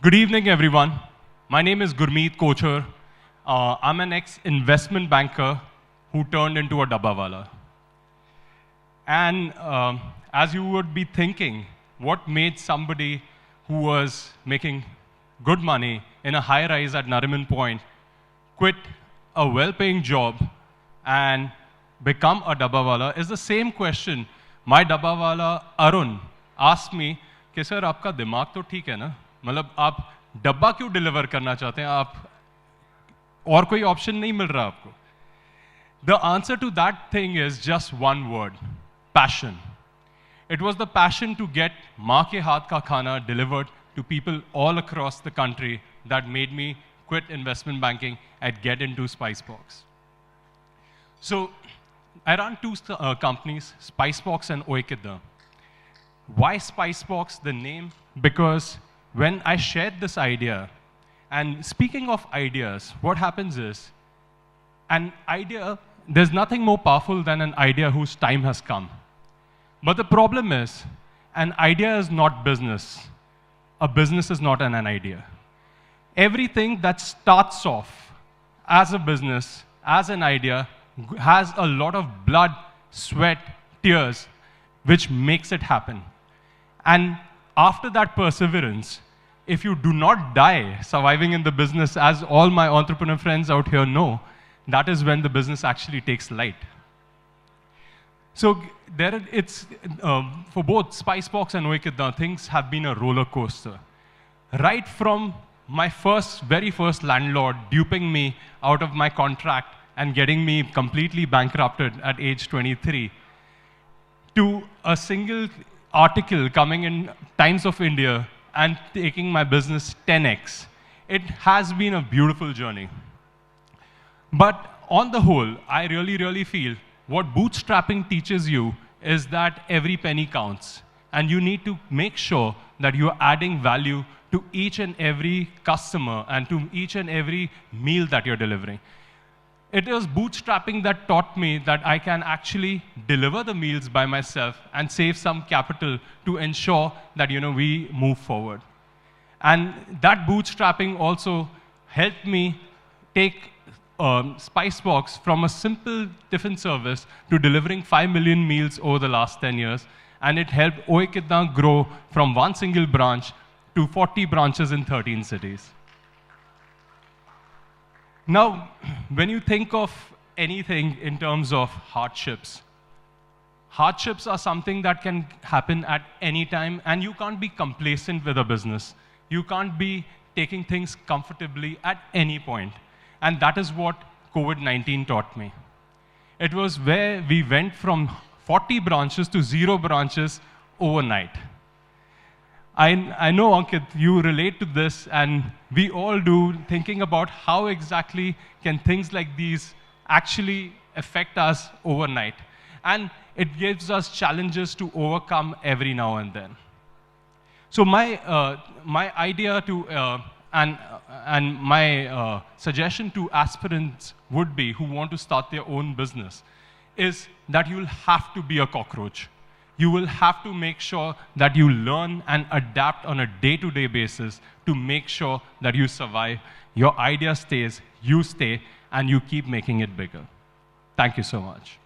Good evening, everyone. My name is Gurmeet Kochhar. I'm an ex-investment banker who turned into a dabbawala. And as you would be thinking, what made somebody who was making good money in a high-rise at Nariman Point quit a well-paying job and become a dabbawala is the same question my dabbawala Arun asked me, कि sir आपका दिमाग तो ठीक है ना, मतलब आप डब्बा क्यों डिलीवर करना चाहते हैं, आप और कोई ऑप्शन नहीं मिल रहा आपको. The answer to that thing is just one word: passion. It was the passion to get माँ के हाथ का खाना delivered to people all across the country that made me quit investment banking and get into Spicebox. So I run two companies, Spicebox and 𝐕𝐢𝐬𝐢𝐈𝐧𝐬𝐢𝐬. Why Spicebox, the name? Because when I shared this idea, and speaking of ideas, what happens is, an idea, there's nothing more powerful than an idea whose time has come. But the problem is, an idea is not business. A business is not an idea. Everything that starts off as a business, as an idea, has a lot of blood, sweat, tears, which makes it happen. And after that perseverance, if you do not die surviving in the business, as all my entrepreneur friends out here know, that is when the business actually takes light. So it's for both Spicebox and 𝐕𝐢𝐬𝐢𝐈𝐧𝐬𝐢, things have been a roller coaster. Right from my very first landlord duping me out of my contract and getting me completely bankrupted at age 23, to a single article coming in Times of India and taking my business 10x. It has been a beautiful journey. But on the whole, I really feel what bootstrapping teaches you is that every penny counts. And you need to make sure that you're adding value to each and every customer and to each and every meal that you're delivering. It was bootstrapping that taught me that I can actually deliver the meals by myself and save some capital to ensure that we move forward. And that bootstrapping also helped me take Spicebox from a simple tiffin service to delivering 5 million meals over the last 10 years. And it helped 𝐕𝐢𝐬𝐢𝐈𝐧𝐬𝐢 grow from one single branch to 40 branches in 13 cities. Now, when you think of anything in terms of hardships are something that can happen at any time, and you can't be complacent with a business. You can't be taking things comfortably at any point. And that is what COVID-19 taught me. It was where we went from 40 branches to 0 branches overnight. I know, Ankit, you relate to this, and we all do, thinking about how exactly can things like these actually affect us overnight. And it gives us challenges to overcome every now and then. So my idea to, and my suggestion to aspirants would be who want to start their own business is that you'll have to be a cockroach. You will have to make sure that you learn and adapt on a day-to-day basis to make sure that you survive, your idea stays, you stay, and you keep making it bigger. Thank you so much.